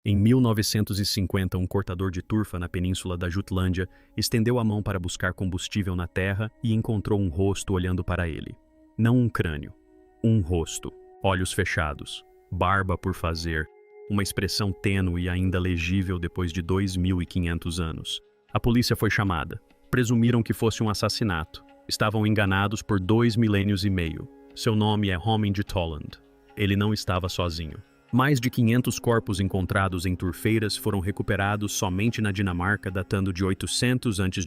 Em 1950, um cortador de turfa na península da Jutlândia estendeu a mão para buscar combustível na terra e encontrou um rosto olhando para ele. Não um crânio, um rosto, olhos fechados, barba por fazer, uma expressão tênue e ainda legível depois de 2.500 anos. A polícia foi chamada. Presumiram que fosse um assassinato. Estavam enganados por 2 milênios e meio. Seu nome é Homem de Tolland. Ele não estava sozinho. Mais de 500 corpos encontrados em turfeiras foram recuperados somente na Dinamarca, datando de 800 a.C.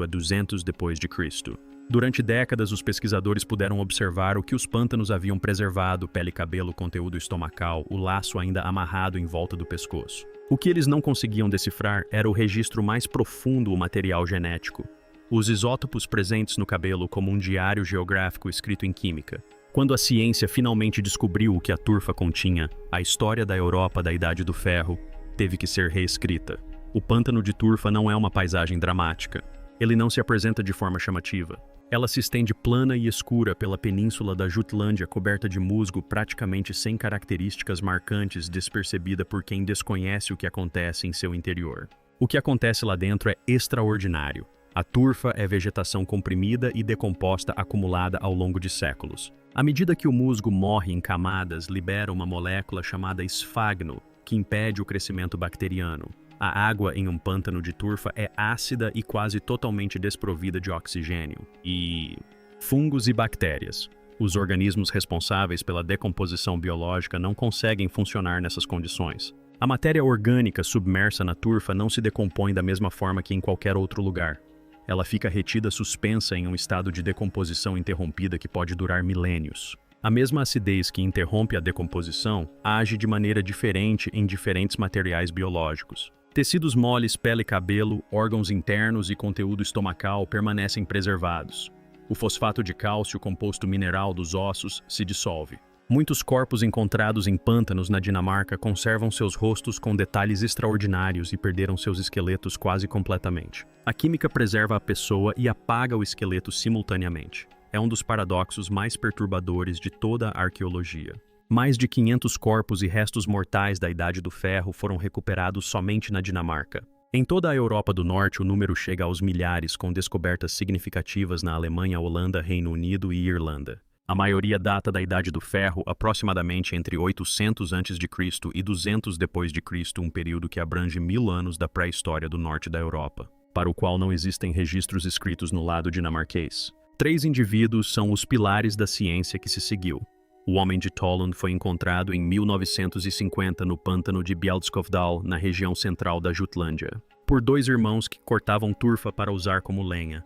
a 200 d.C. Durante décadas, os pesquisadores puderam observar o que os pântanos haviam preservado: pele, cabelo, conteúdo estomacal, o laço ainda amarrado em volta do pescoço. O que eles não conseguiam decifrar era o registro mais profundo, o material genético. Os isótopos presentes no cabelo, como um diário geográfico escrito em química. Quando a ciência finalmente descobriu o que a turfa continha, a história da Europa da Idade do Ferro teve que ser reescrita. O pântano de turfa não é uma paisagem dramática. Ele não se apresenta de forma chamativa. Ela se estende plana e escura pela península da Jutlândia, coberta de musgo, praticamente sem características marcantes, despercebida por quem desconhece o que acontece em seu interior. O que acontece lá dentro é extraordinário. A turfa é vegetação comprimida e decomposta acumulada ao longo de séculos. À medida que o musgo morre em camadas, libera uma molécula chamada esfagno, que impede o crescimento bacteriano. A água em um pântano de turfa é ácida e quase totalmente desprovida de oxigênio. E fungos e bactérias. Os organismos responsáveis pela decomposição biológica não conseguem funcionar nessas condições. A matéria orgânica submersa na turfa não se decompõe da mesma forma que em qualquer outro lugar. Ela fica retida suspensa em um estado de decomposição interrompida que pode durar milênios. A mesma acidez que interrompe a decomposição age de maneira diferente em diferentes materiais biológicos. Tecidos moles, pele e cabelo, órgãos internos e conteúdo estomacal permanecem preservados. O fosfato de cálcio, composto mineral dos ossos, se dissolve. Muitos corpos encontrados em pântanos na Dinamarca conservam seus rostos com detalhes extraordinários e perderam seus esqueletos quase completamente. A química preserva a pessoa e apaga o esqueleto simultaneamente. É um dos paradoxos mais perturbadores de toda a arqueologia. Mais de 500 corpos e restos mortais da Idade do Ferro foram recuperados somente na Dinamarca. Em toda a Europa do Norte, o número chega aos milhares, com descobertas significativas na Alemanha, Holanda, Reino Unido e Irlanda. A maioria data da Idade do Ferro, aproximadamente entre 800 a.C. e 200 d.C., um período que abrange 1000 anos da pré-história do norte da Europa, para o qual não existem registros escritos no lado dinamarquês. 3 indivíduos são os pilares da ciência que se seguiu. O Homem de Tolland foi encontrado em 1950 no pântano de Bjelskovdal, na região central da Jutlândia, por 2 irmãos que cortavam turfa para usar como lenha.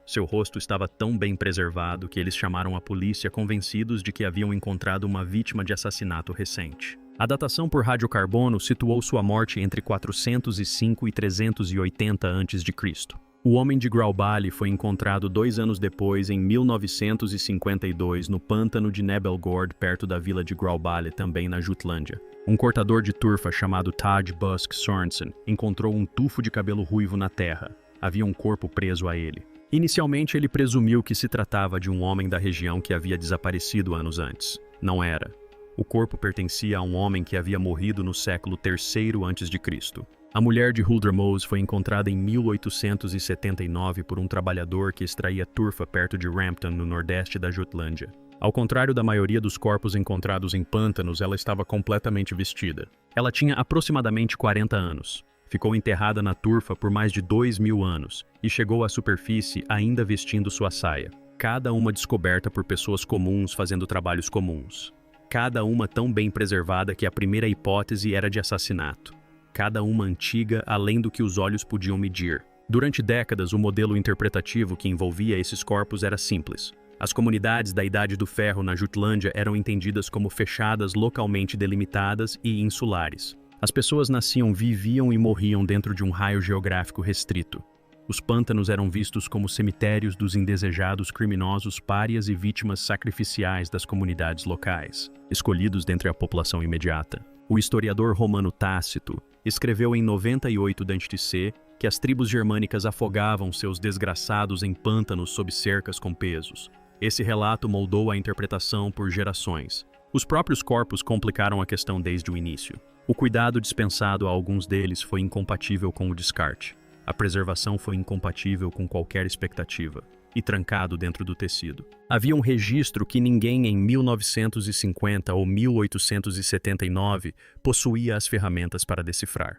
Seu rosto estava tão bem preservado que eles chamaram a polícia, convencidos de que haviam encontrado uma vítima de assassinato recente. A datação por radiocarbono situou sua morte entre 405 e 380 a.C. O Homem de Grauballe foi encontrado 2 anos depois, em 1952, no pântano de Nebelgård, perto da vila de Grauballe, também na Jutlândia. Um cortador de turfa chamado Taj Busk Sorensen encontrou um tufo de cabelo ruivo na terra. Havia um corpo preso a ele. Inicialmente, ele presumiu que se tratava de um homem da região que havia desaparecido anos antes. Não era. O corpo pertencia a um homem que havia morrido no século III a.C. A mulher de Huldremose foi encontrada em 1879 por um trabalhador que extraía turfa perto de Rampton, no nordeste da Jutlândia. Ao contrário da maioria dos corpos encontrados em pântanos, ela estava completamente vestida. Ela tinha aproximadamente 40 anos. Ficou enterrada na turfa por mais de 2.000 anos e chegou à superfície ainda vestindo sua saia. Cada uma descoberta por pessoas comuns fazendo trabalhos comuns. Cada uma tão bem preservada que a primeira hipótese era de assassinato. Cada uma antiga além do que os olhos podiam medir. Durante décadas, o modelo interpretativo que envolvia esses corpos era simples. As comunidades da Idade do Ferro na Jutlândia eram entendidas como fechadas, localmente delimitadas e insulares. As pessoas nasciam, viviam e morriam dentro de um raio geográfico restrito. Os pântanos eram vistos como cemitérios dos indesejados criminosos, párias e vítimas sacrificiais das comunidades locais, escolhidos dentre a população imediata. O historiador romano Tácito escreveu em 98 d.C. que as tribos germânicas afogavam seus desgraçados em pântanos sob cercas com pesos. Esse relato moldou a interpretação por gerações. Os próprios corpos complicaram a questão desde o início. O cuidado dispensado a alguns deles foi incompatível com o descarte. A preservação foi incompatível com qualquer expectativa, e trancado dentro do tecido. Havia um registro que ninguém em 1950 ou 1879 possuía as ferramentas para decifrar.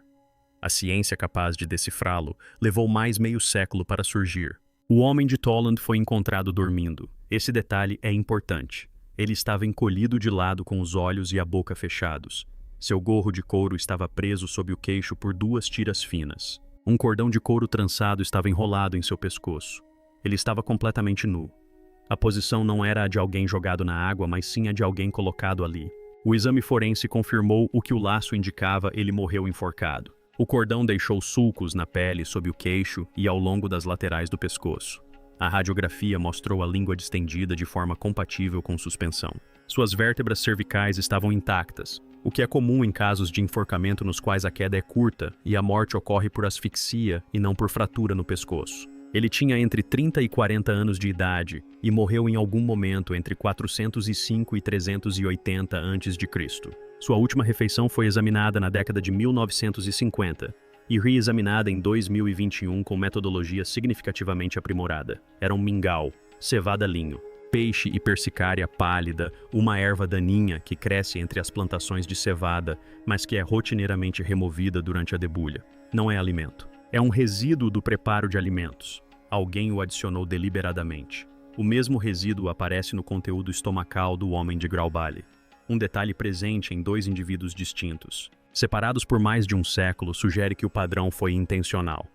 A ciência capaz de decifrá-lo levou mais meio século para surgir. O homem de Toland foi encontrado dormindo. Esse detalhe é importante. Ele estava encolhido de lado com os olhos e a boca fechados. Seu gorro de couro estava preso sob o queixo por 2 tiras finas. Um cordão de couro trançado estava enrolado em seu pescoço. Ele estava completamente nu. A posição não era a de alguém jogado na água, mas sim a de alguém colocado ali. O exame forense confirmou o que o laço indicava: ele morreu enforcado. O cordão deixou sulcos na pele, sob o queixo e ao longo das laterais do pescoço. A radiografia mostrou a língua distendida de forma compatível com suspensão. Suas vértebras cervicais estavam intactas, o que é comum em casos de enforcamento nos quais a queda é curta e a morte ocorre por asfixia e não por fratura no pescoço. Ele tinha entre 30 e 40 anos de idade e morreu em algum momento entre 405 e 380 a.C. Sua última refeição foi examinada na década de 1950 e reexaminada em 2021 com metodologia significativamente aprimorada. Era um mingau, cevada linho, peixe e persicária pálida, uma erva daninha que cresce entre as plantações de cevada, mas que é rotineiramente removida durante a debulha. Não é alimento. É um resíduo do preparo de alimentos. Alguém o adicionou deliberadamente. O mesmo resíduo aparece no conteúdo estomacal do homem de Grauballi. Um detalhe presente em 2 indivíduos distintos, separados por mais de um século, sugere que o padrão foi intencional.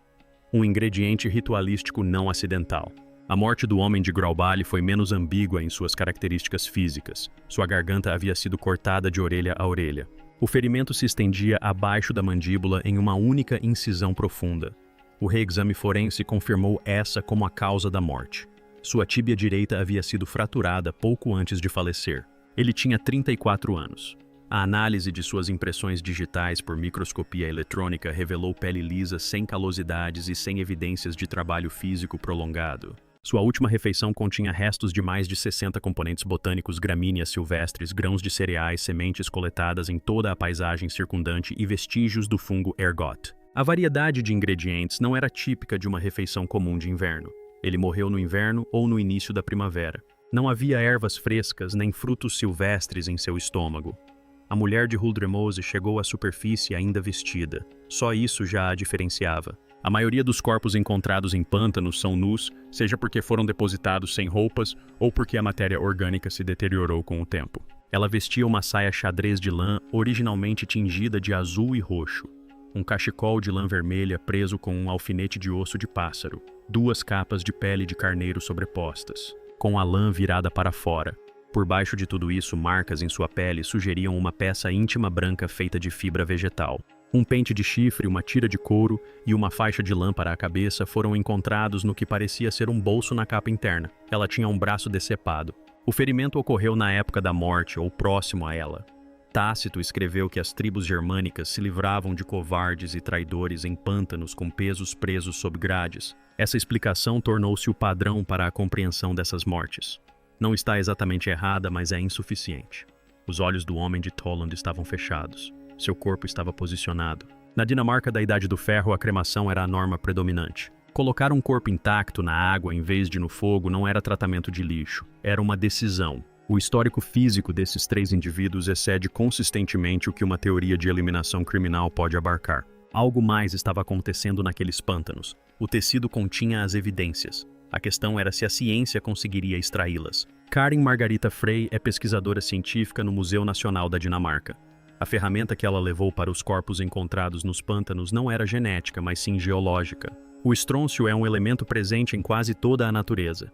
Um ingrediente ritualístico não acidental. A morte do homem de Grauballi foi menos ambígua em suas características físicas. Sua garganta havia sido cortada de orelha a orelha. O ferimento se estendia abaixo da mandíbula em uma única incisão profunda. O reexame forense confirmou essa como a causa da morte. Sua tíbia direita havia sido fraturada pouco antes de falecer. Ele tinha 34 anos. A análise de suas impressões digitais por microscopia eletrônica revelou pele lisa sem calosidades e sem evidências de trabalho físico prolongado. Sua última refeição continha restos de mais de 60 componentes botânicos, gramíneas silvestres, grãos de cereais, sementes coletadas em toda a paisagem circundante e vestígios do fungo ergot. A variedade de ingredientes não era típica de uma refeição comum de inverno. Ele morreu no inverno ou no início da primavera. Não havia ervas frescas nem frutos silvestres em seu estômago. A mulher de Huldremose chegou à superfície ainda vestida. Só isso já a diferenciava. A maioria dos corpos encontrados em pântanos são nus, seja porque foram depositados sem roupas ou porque a matéria orgânica se deteriorou com o tempo. Ela vestia uma saia xadrez de lã originalmente tingida de azul e roxo, um cachecol de lã vermelha preso com um alfinete de osso de pássaro, 2 capas de pele de carneiro sobrepostas, com a lã virada para fora. Por baixo de tudo isso, marcas em sua pele sugeriam uma peça íntima branca feita de fibra vegetal. Um pente de chifre, uma tira de couro e uma faixa de lã para a cabeça foram encontrados no que parecia ser um bolso na capa interna. Ela tinha um braço decepado. O ferimento ocorreu na época da morte ou próximo a ela. Tácito escreveu que as tribos germânicas se livravam de covardes e traidores em pântanos com pesos presos sob grades. Essa explicação tornou-se o padrão para a compreensão dessas mortes. Não está exatamente errada, mas é insuficiente. Os olhos do homem de Toland estavam fechados. Seu corpo estava posicionado. Na Dinamarca da Idade do Ferro, a cremação era a norma predominante. Colocar um corpo intacto na água em vez de no fogo não era tratamento de lixo, era uma decisão. O histórico físico desses 3 indivíduos excede consistentemente o que uma teoria de eliminação criminal pode abarcar. Algo mais estava acontecendo naqueles pântanos. O tecido continha as evidências. A questão era se a ciência conseguiria extraí-las. Karin Margarita Frey é pesquisadora científica no Museu Nacional da Dinamarca. A ferramenta que ela levou para os corpos encontrados nos pântanos não era genética, mas sim geológica. O estrôncio é um elemento presente em quase toda a natureza.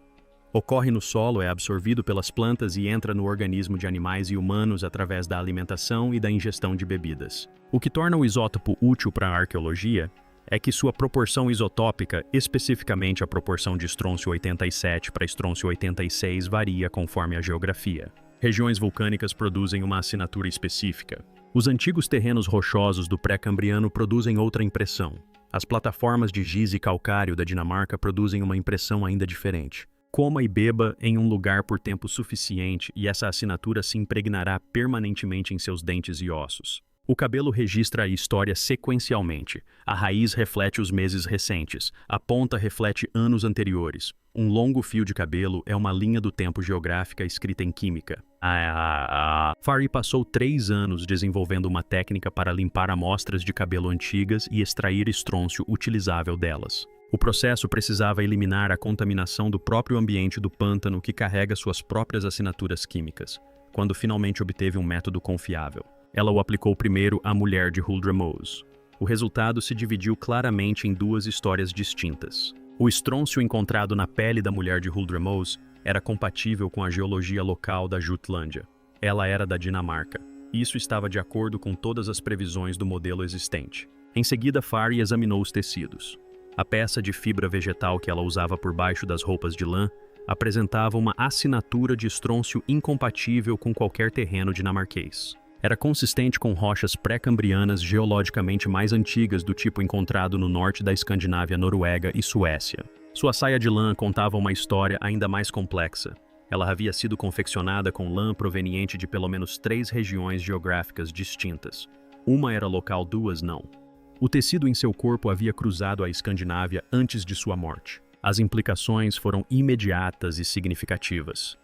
Ocorre no solo, é absorvido pelas plantas e entra no organismo de animais e humanos através da alimentação e da ingestão de bebidas. O que torna o isótopo útil para a arqueologia é que sua proporção isotópica, especificamente a proporção de estrôncio 87 para estrôncio 86, varia conforme a geografia. Regiões vulcânicas produzem uma assinatura específica. Os antigos terrenos rochosos do pré-cambriano produzem outra impressão. As plataformas de giz e calcário da Dinamarca produzem uma impressão ainda diferente. Coma e beba em um lugar por tempo suficiente e essa assinatura se impregnará permanentemente em seus dentes e ossos. O cabelo registra a história sequencialmente. A raiz reflete os meses recentes, a ponta reflete anos anteriores. Um longo fio de cabelo é uma linha do tempo geográfica escrita em química. Fari passou 3 anos desenvolvendo uma técnica para limpar amostras de cabelo antigas e extrair estrôncio utilizável delas. O processo precisava eliminar a contaminação do próprio ambiente do pântano que carrega suas próprias assinaturas químicas. Quando finalmente obteve um método confiável, ela o aplicou primeiro à mulher de Huldra-Moz. O resultado se dividiu claramente em 2 histórias distintas. O estrôncio encontrado na pele da mulher de Huldra-Moz era compatível com a geologia local da Jutlândia. Ela era da Dinamarca. Isso estava de acordo com todas as previsões do modelo existente. Em seguida, Fari examinou os tecidos. A peça de fibra vegetal que ela usava por baixo das roupas de lã apresentava uma assinatura de estrôncio incompatível com qualquer terreno dinamarquês. Era consistente com rochas pré-cambrianas geologicamente mais antigas do tipo encontrado no norte da Escandinávia, Noruega e Suécia. Sua saia de lã contava uma história ainda mais complexa. Ela havia sido confeccionada com lã proveniente de pelo menos 3 regiões geográficas distintas. Uma era local, 2 não. O tecido em seu corpo havia cruzado a Escandinávia antes de sua morte. As implicações foram imediatas e significativas.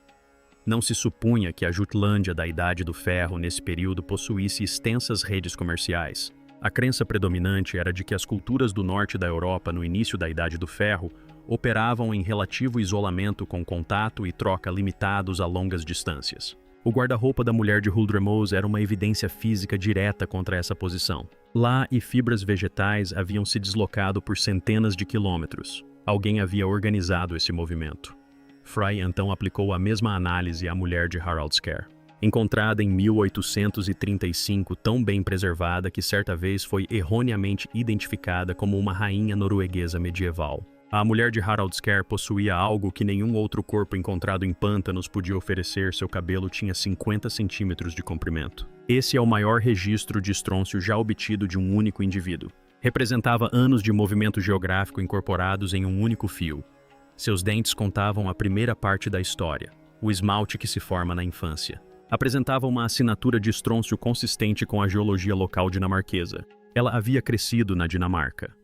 Não se supunha que a Jutlândia da Idade do Ferro nesse período possuísse extensas redes comerciais. A crença predominante era de que as culturas do norte da Europa no início da Idade do Ferro operavam em relativo isolamento com contato e troca limitados a longas distâncias. O guarda-roupa da mulher de Huldra-Moz era uma evidência física direta contra essa posição. Lá e fibras vegetais haviam se deslocado por centenas de quilômetros. Alguém havia organizado esse movimento. Fry então aplicou a mesma análise à mulher de Haraldskær, encontrada em 1835, tão bem preservada que certa vez foi erroneamente identificada como uma rainha norueguesa medieval. A mulher de Haraldskær possuía algo que nenhum outro corpo encontrado em pântanos podia oferecer. Seu cabelo tinha 50 centímetros de comprimento. Esse é o maior registro de estrôncio já obtido de um único indivíduo. Representava anos de movimento geográfico incorporados em um único fio. Seus dentes contavam a primeira parte da história, o esmalte que se forma na infância. Apresentava uma assinatura de estrôncio consistente com a geologia local dinamarquesa. Ela havia crescido na Dinamarca.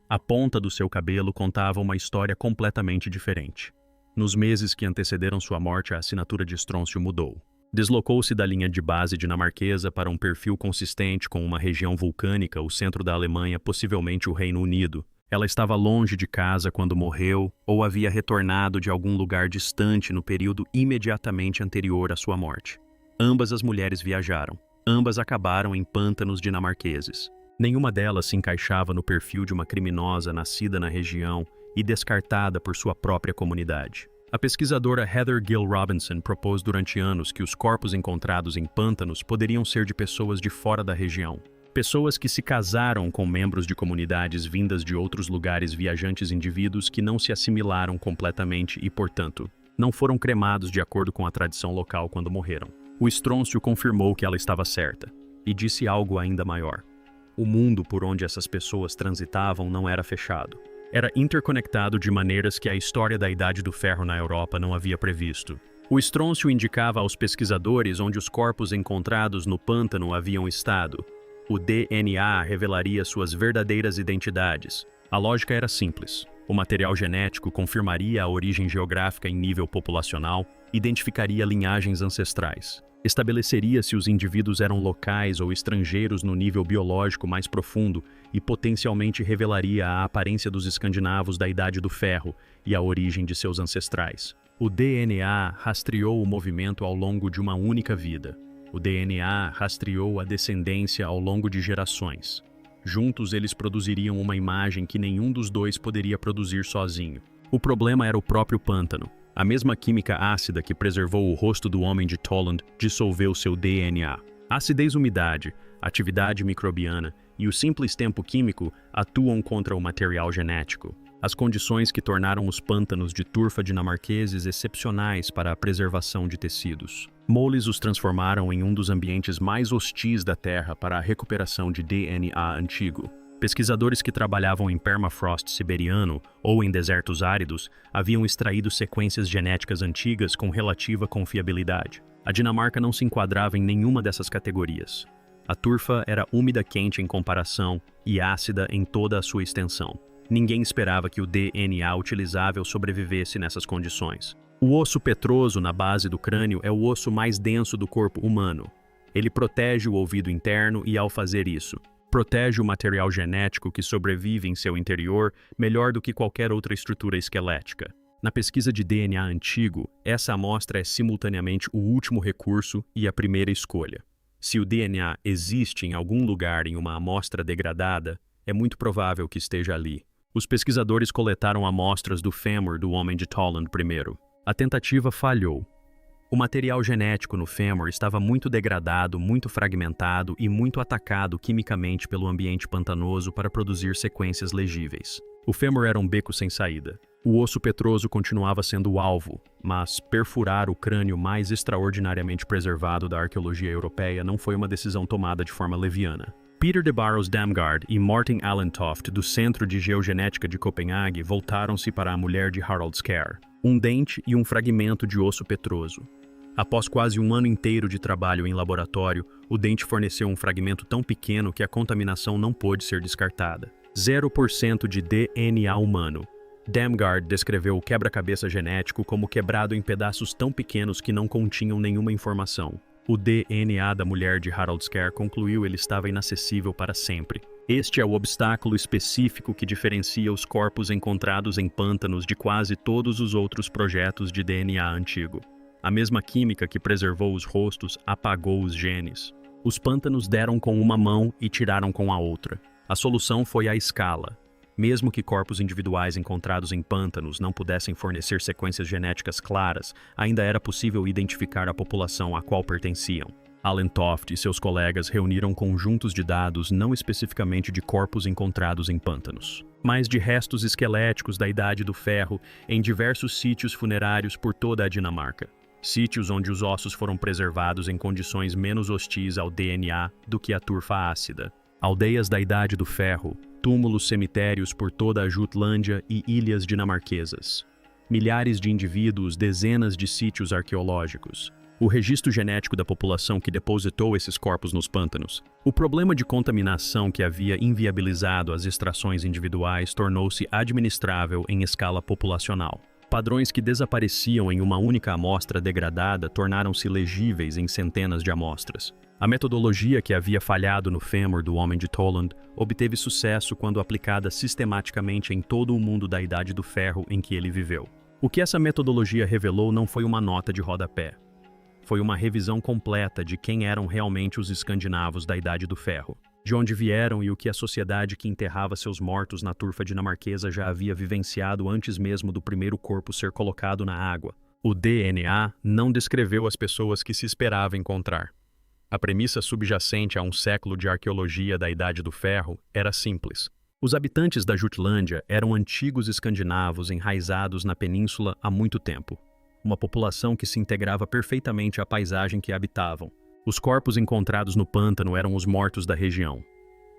A ponta do seu cabelo contava uma história completamente diferente. Nos meses que antecederam sua morte, a assinatura de estrôncio mudou. Deslocou-se da linha de base dinamarquesa para um perfil consistente com uma região vulcânica, o centro da Alemanha, possivelmente o Reino Unido. Ela estava longe de casa quando morreu ou havia retornado de algum lugar distante no período imediatamente anterior à sua morte. Ambas as mulheres viajaram. Ambas acabaram em pântanos dinamarqueses. Nenhuma delas se encaixava no perfil de uma criminosa nascida na região e descartada por sua própria comunidade. A pesquisadora Heather Gill Robinson propôs durante anos que os corpos encontrados em pântanos poderiam ser de pessoas de fora da região. Pessoas que se casaram com membros de comunidades vindas de outros lugares, viajantes, indivíduos que não se assimilaram completamente e, portanto, não foram cremados de acordo com a tradição local quando morreram. O estrôncio confirmou que ela estava certa e disse algo ainda maior. O mundo por onde essas pessoas transitavam não era fechado. Era interconectado de maneiras que a história da Idade do Ferro na Europa não havia previsto. O estrôncio indicava aos pesquisadores onde os corpos encontrados no pântano haviam estado. O DNA revelaria suas verdadeiras identidades. A lógica era simples. O material genético confirmaria a origem geográfica em nível populacional, identificaria linhagens ancestrais. Estabeleceria se os indivíduos eram locais ou estrangeiros no nível biológico mais profundo e potencialmente revelaria a aparência dos escandinavos da Idade do Ferro e a origem de seus ancestrais. O DNA rastreou o movimento ao longo de uma única vida. O DNA rastreou a descendência ao longo de gerações. Juntos eles produziriam uma imagem que nenhum dos dois poderia produzir sozinho. O problema era o próprio pântano. A mesma química ácida que preservou o rosto do homem de Toland dissolveu seu DNA. Acidez, umidade, atividade microbiana e o simples tempo químico atuam contra o material genético. As condições que tornaram os pântanos de turfa dinamarqueses excepcionais para a preservação de tecidos. Moles os transformaram em um dos ambientes mais hostis da Terra para a recuperação de DNA antigo. Pesquisadores que trabalhavam em permafrost siberiano ou em desertos áridos haviam extraído sequências genéticas antigas com relativa confiabilidade. A Dinamarca não se enquadrava em nenhuma dessas categorias. A turfa era úmida quente em comparação e ácida em toda a sua extensão. Ninguém esperava que o DNA utilizável sobrevivesse nessas condições. O osso petroso na base do crânio é o osso mais denso do corpo humano. Ele protege o ouvido interno e, ao fazer isso, protege o material genético que sobrevive em seu interior melhor do que qualquer outra estrutura esquelética. Na pesquisa de DNA antigo, essa amostra é simultaneamente o último recurso e a primeira escolha. Se o DNA existe em algum lugar em uma amostra degradada, é muito provável que esteja ali. Os pesquisadores coletaram amostras do fêmur do homem de Toland primeiro. A tentativa falhou. O material genético no fêmur estava muito degradado, muito fragmentado e muito atacado quimicamente pelo ambiente pantanoso para produzir sequências legíveis. O fêmur era um beco sem saída. O osso petroso continuava sendo o alvo, mas perfurar o crânio mais extraordinariamente preservado da arqueologia europeia não foi uma decisão tomada de forma leviana. Peter de Barros Damgaard e Morten Allentoft, do Centro de Geogenética de Copenhague, voltaram-se para a mulher de Harald Skær, um dente e um fragmento de osso petroso. Após quase um ano inteiro de trabalho em laboratório, o dente forneceu um fragmento tão pequeno que a contaminação não pôde ser descartada. 0% de DNA humano. Damgaard descreveu o quebra-cabeça genético como quebrado em pedaços tão pequenos que não continham nenhuma informação. O DNA da mulher de Harald Skær concluiu ele estava inacessível para sempre. Este é o obstáculo específico que diferencia os corpos encontrados em pântanos de quase todos os outros projetos de DNA antigo. A mesma química que preservou os rostos apagou os genes. Os pântanos deram com uma mão e tiraram com a outra. A solução foi a escala. Mesmo que corpos individuais encontrados em pântanos não pudessem fornecer sequências genéticas claras, ainda era possível identificar a população a qual pertenciam. Allentoft e seus colegas reuniram conjuntos de dados não especificamente de corpos encontrados em pântanos, mas de restos esqueléticos da Idade do Ferro em diversos sítios funerários por toda a Dinamarca. Sítios onde os ossos foram preservados em condições menos hostis ao DNA do que a turfa ácida. Aldeias da Idade do Ferro, túmulos cemitérios por toda a Jutlândia e ilhas dinamarquesas. Milhares de indivíduos, dezenas de sítios arqueológicos. O registro genético da população que depositou esses corpos nos pântanos. O problema de contaminação que havia inviabilizado as extrações individuais tornou-se administrável em escala populacional. Padrões que desapareciam em uma única amostra degradada tornaram-se legíveis em centenas de amostras. A metodologia que havia falhado no fêmur do homem de Toland obteve sucesso quando aplicada sistematicamente em todo o mundo da Idade do Ferro em que ele viveu. O que essa metodologia revelou não foi uma nota de rodapé. Foi uma revisão completa de quem eram realmente os escandinavos da Idade do Ferro, de onde vieram e o que a sociedade que enterrava seus mortos na turfa dinamarquesa já havia vivenciado antes mesmo do primeiro corpo ser colocado na água. O DNA não descreveu as pessoas que se esperava encontrar. A premissa subjacente a um século de arqueologia da Idade do Ferro era simples. Os habitantes da Jutlândia eram antigos escandinavos enraizados na península há muito tempo. Uma população que se integrava perfeitamente à paisagem que habitavam. Os corpos encontrados no pântano eram os mortos da região.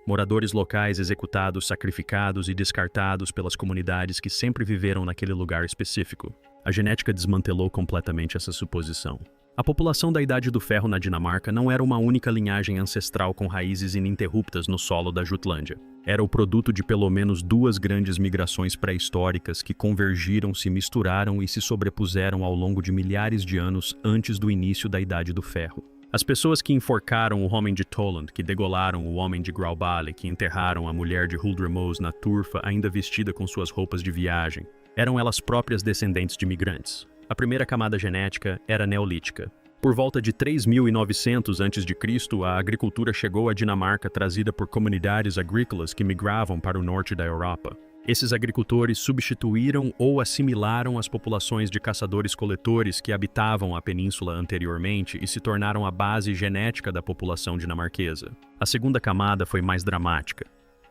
Moradores locais executados, sacrificados e descartados pelas comunidades que sempre viveram naquele lugar específico. A genética desmantelou completamente essa suposição. A população da Idade do Ferro na Dinamarca não era uma única linhagem ancestral com raízes ininterruptas no solo da Jutlândia. Era o produto de pelo menos duas grandes migrações pré-históricas que convergiram, se misturaram e se sobrepuseram ao longo de milhares de anos antes do início da Idade do Ferro. As pessoas que enforcaram o homem de Toland, que degolaram o homem de Grauballe, que enterraram a mulher de Huldremose na turfa ainda vestida com suas roupas de viagem, eram elas próprias descendentes de migrantes. A primeira camada genética era neolítica. Por volta de 3.900 a.C., a agricultura chegou à Dinamarca trazida por comunidades agrícolas que migravam para o norte da Europa. Esses agricultores substituíram ou assimilaram as populações de caçadores-coletores que habitavam a península anteriormente e se tornaram a base genética da população dinamarquesa. A segunda camada foi mais dramática.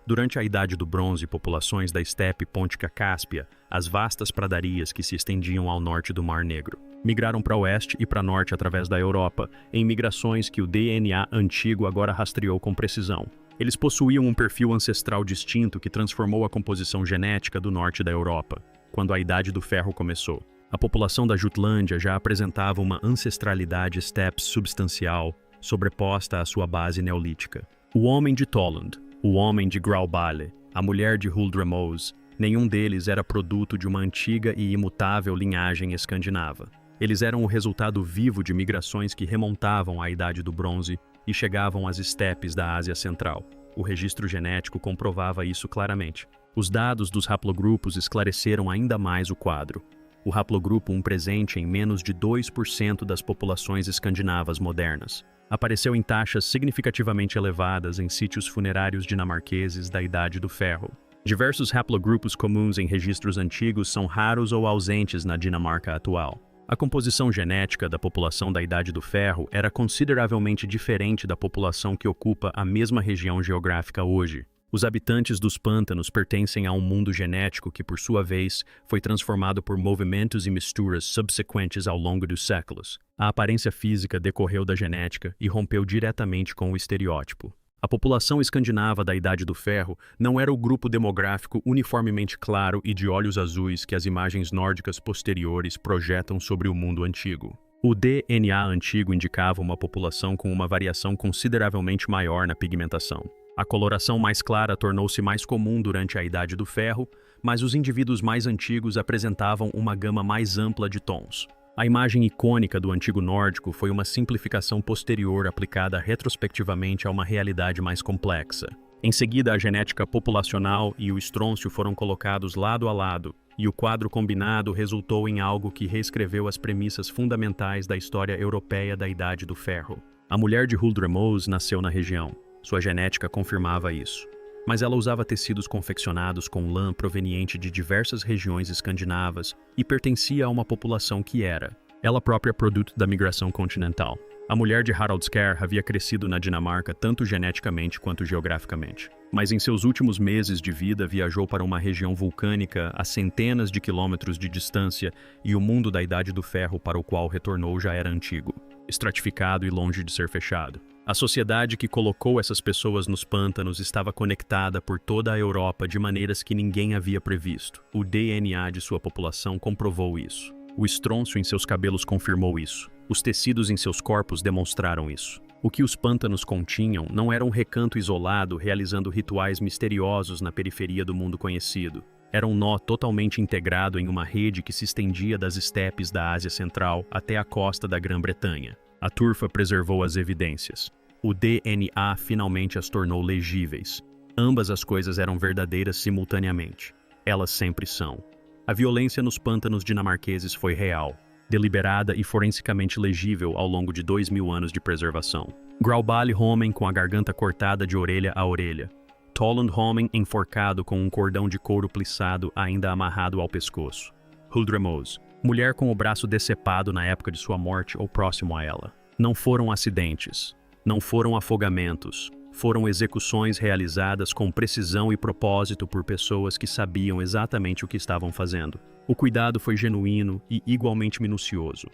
Durante a Idade do Bronze, populações da estepe Póntica-Cáspia, as vastas pradarias que se estendiam ao norte do Mar Negro, migraram para oeste e para norte através da Europa, em migrações que o DNA antigo agora rastreou com precisão. Eles possuíam um perfil ancestral distinto que transformou a composição genética do norte da Europa, quando a Idade do Ferro começou. A população da Jutlândia já apresentava uma ancestralidade estepe substancial, sobreposta à sua base neolítica. O homem de Toland, o homem de Grauballe, a mulher de Huldremoes, nenhum deles era produto de uma antiga e imutável linhagem escandinava. Eles eram o resultado vivo de migrações que remontavam à Idade do Bronze e chegavam às estepes da Ásia Central. O registro genético comprovava isso claramente. Os dados dos haplogrupos esclareceram ainda mais o quadro. O haplogrupo 1 presente em menos de 2% das populações escandinavas modernas. Apareceu em taxas significativamente elevadas em sítios funerários dinamarqueses da Idade do Ferro. Diversos haplogrupos comuns em registros antigos são raros ou ausentes na Dinamarca atual. A composição genética da população da Idade do Ferro era consideravelmente diferente da população que ocupa a mesma região geográfica hoje. Os habitantes dos pântanos pertencem a um mundo genético que, por sua vez, foi transformado por movimentos e misturas subsequentes ao longo dos séculos. A aparência física decorreu da genética e rompeu diretamente com o estereótipo. A população escandinava da Idade do Ferro não era o grupo demográfico uniformemente claro e de olhos azuis que as imagens nórdicas posteriores projetam sobre o mundo antigo. O DNA antigo indicava uma população com uma variação consideravelmente maior na pigmentação. A coloração mais clara tornou-se mais comum durante a Idade do Ferro, mas os indivíduos mais antigos apresentavam uma gama mais ampla de tons. A imagem icônica do antigo nórdico foi uma simplificação posterior aplicada retrospectivamente a uma realidade mais complexa. Em seguida, a genética populacional e o estrôncio foram colocados lado a lado, e o quadro combinado resultou em algo que reescreveu as premissas fundamentais da história europeia da Idade do Ferro. A mulher de Huldremoes nasceu na região. Sua genética confirmava isso. Mas ela usava tecidos confeccionados com lã proveniente de diversas regiões escandinavas e pertencia a uma população que era, ela própria, produto da migração continental. A mulher de Harald Skær havia crescido na Dinamarca tanto geneticamente quanto geograficamente. Mas em seus últimos meses de vida viajou para uma região vulcânica a centenas de quilômetros de distância e o mundo da Idade do Ferro para o qual retornou já era antigo, estratificado e longe de ser fechado. A sociedade que colocou essas pessoas nos pântanos estava conectada por toda a Europa de maneiras que ninguém havia previsto. O DNA de sua população comprovou isso. O estrôncio em seus cabelos confirmou isso. Os tecidos em seus corpos demonstraram isso. O que os pântanos continham não era um recanto isolado realizando rituais misteriosos na periferia do mundo conhecido. Era um nó totalmente integrado em uma rede que se estendia das estepes da Ásia Central até a costa da Grã-Bretanha. A turfa preservou as evidências. O DNA finalmente as tornou legíveis. Ambas as coisas eram verdadeiras simultaneamente. Elas sempre são. A violência nos pântanos dinamarqueses foi real, deliberada e forensicamente legível ao longo de 2000 anos de preservação. Grauballe homem com a garganta cortada de orelha a orelha. Toland homem enforcado com um cordão de couro plissado ainda amarrado ao pescoço. Huldremoes, mulher com o braço decepado na época de sua morte ou próximo a ela. Não foram acidentes, não foram afogamentos, foram execuções realizadas com precisão e propósito por pessoas que sabiam exatamente o que estavam fazendo. O cuidado foi genuíno e igualmente minucioso.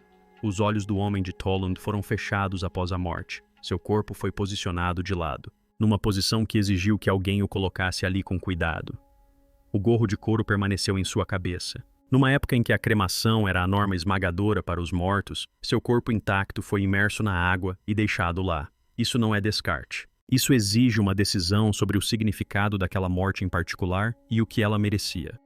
Os olhos do homem de Toland foram fechados após a morte. Seu corpo foi posicionado de lado, numa posição que exigiu que alguém o colocasse ali com cuidado. O gorro de couro permaneceu em sua cabeça. Numa época em que a cremação era a norma esmagadora para os mortos, seu corpo intacto foi imerso na água e deixado lá. Isso não é descarte. Isso exige uma decisão sobre o significado daquela morte em particular e o que ela merecia.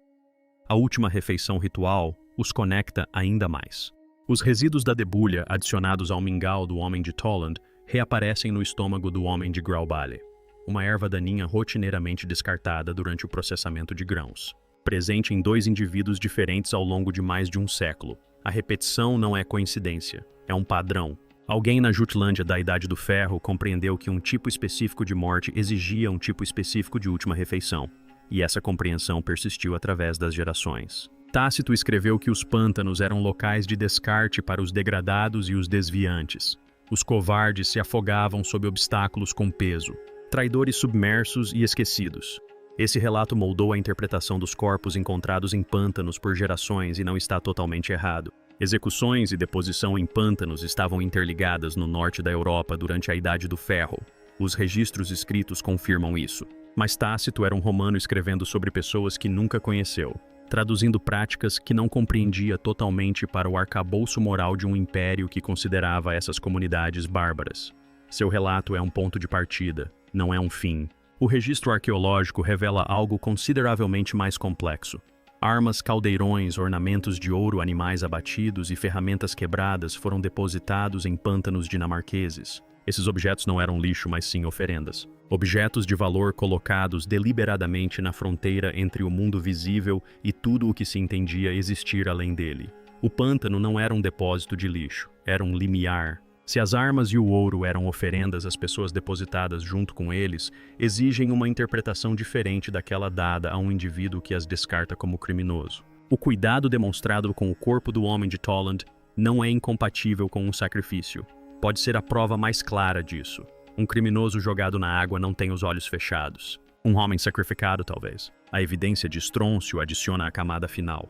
A última refeição ritual os conecta ainda mais. Os resíduos da debulha adicionados ao mingau do homem de Toland reaparecem no estômago do homem de Grauballe, uma erva daninha rotineiramente descartada durante o processamento de grãos. Presente em dois indivíduos diferentes ao longo de mais de um século. A repetição não é coincidência, é um padrão. Alguém na Jutlândia da Idade do Ferro compreendeu que um tipo específico de morte exigia um tipo específico de última refeição, e essa compreensão persistiu através das gerações. Tácito escreveu que os pântanos eram locais de descarte para os degradados e os desviantes. Os covardes se afogavam sob obstáculos com peso, traidores submersos e esquecidos. Esse relato moldou a interpretação dos corpos encontrados em pântanos por gerações e não está totalmente errado. Execuções e deposição em pântanos estavam interligadas no norte da Europa durante a Idade do Ferro. Os registros escritos confirmam isso. Mas Tácito era um romano escrevendo sobre pessoas que nunca conheceu, traduzindo práticas que não compreendia totalmente para o arcabouço moral de um império que considerava essas comunidades bárbaras. Seu relato é um ponto de partida, não é um fim. O registro arqueológico revela algo consideravelmente mais complexo. Armas, caldeirões, ornamentos de ouro, animais abatidos e ferramentas quebradas foram depositados em pântanos dinamarqueses. Esses objetos não eram lixo, mas sim oferendas. Objetos de valor colocados deliberadamente na fronteira entre o mundo visível e tudo o que se entendia existir além dele. O pântano não era um depósito de lixo, era um limiar. Se as armas e o ouro eram oferendas às pessoas depositadas junto com eles, exigem uma interpretação diferente daquela dada a um indivíduo que as descarta como criminoso. O cuidado demonstrado com o corpo do homem de Toland não é incompatível com um sacrifício. Pode ser a prova mais clara disso. Um criminoso jogado na água não tem os olhos fechados. Um homem sacrificado, talvez. A evidência de estrôncio adiciona a camada final.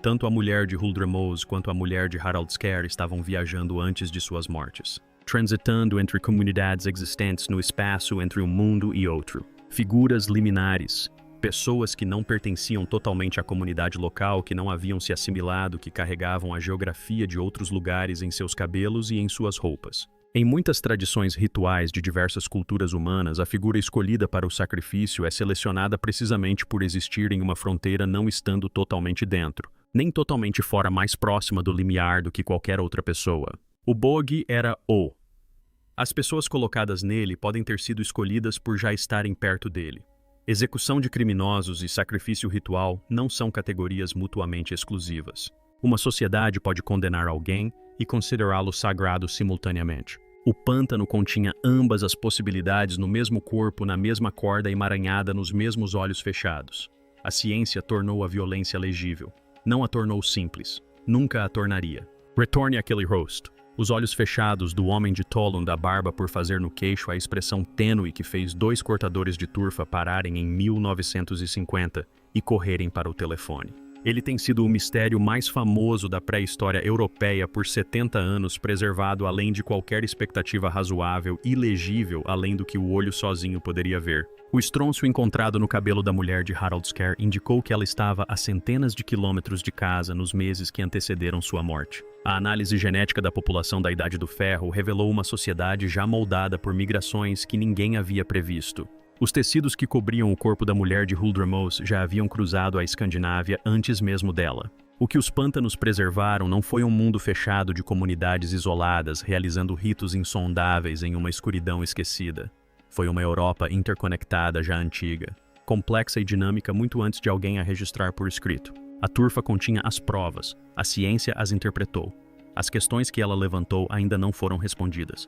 Tanto a mulher de Huldremose quanto a mulher de Harald Skær estavam viajando antes de suas mortes, transitando entre comunidades existentes no espaço entre um mundo e outro. Figuras liminares, pessoas que não pertenciam totalmente à comunidade local, que não haviam se assimilado, que carregavam a geografia de outros lugares em seus cabelos e em suas roupas. Em muitas tradições rituais de diversas culturas humanas, a figura escolhida para o sacrifício é selecionada precisamente por existir em uma fronteira não estando totalmente dentro, nem totalmente fora, mais próxima do limiar do que qualquer outra pessoa. O bogi era o. As pessoas colocadas nele podem ter sido escolhidas por já estarem perto dele. Execução de criminosos e sacrifício ritual não são categorias mutuamente exclusivas. Uma sociedade pode condenar alguém e considerá-lo sagrado simultaneamente. O pântano continha ambas as possibilidades no mesmo corpo, na mesma corda emaranhada nos mesmos olhos fechados. A ciência tornou a violência legível. Não a tornou simples. Nunca a tornaria. Retorne àquele rosto. Os olhos fechados do homem de Toland, a barba por fazer no queixo a expressão tênue que fez 2 cortadores de turfa pararem em 1950 e correrem para o telefone. Ele tem sido o mistério mais famoso da pré-história europeia por 70 anos, preservado além de qualquer expectativa razoável e legível além do que o olho sozinho poderia ver. O estrôncio encontrado no cabelo da mulher de Harald Skær indicou que ela estava a centenas de quilômetros de casa nos meses que antecederam sua morte. A análise genética da população da Idade do Ferro revelou uma sociedade já moldada por migrações que ninguém havia previsto. Os tecidos que cobriam o corpo da mulher de Huldremose já haviam cruzado a Escandinávia antes mesmo dela. O que os pântanos preservaram não foi um mundo fechado de comunidades isoladas realizando ritos insondáveis em uma escuridão esquecida. Foi uma Europa interconectada já antiga, complexa e dinâmica muito antes de alguém a registrar por escrito. A turfa continha as provas, a ciência as interpretou. As questões que ela levantou ainda não foram respondidas.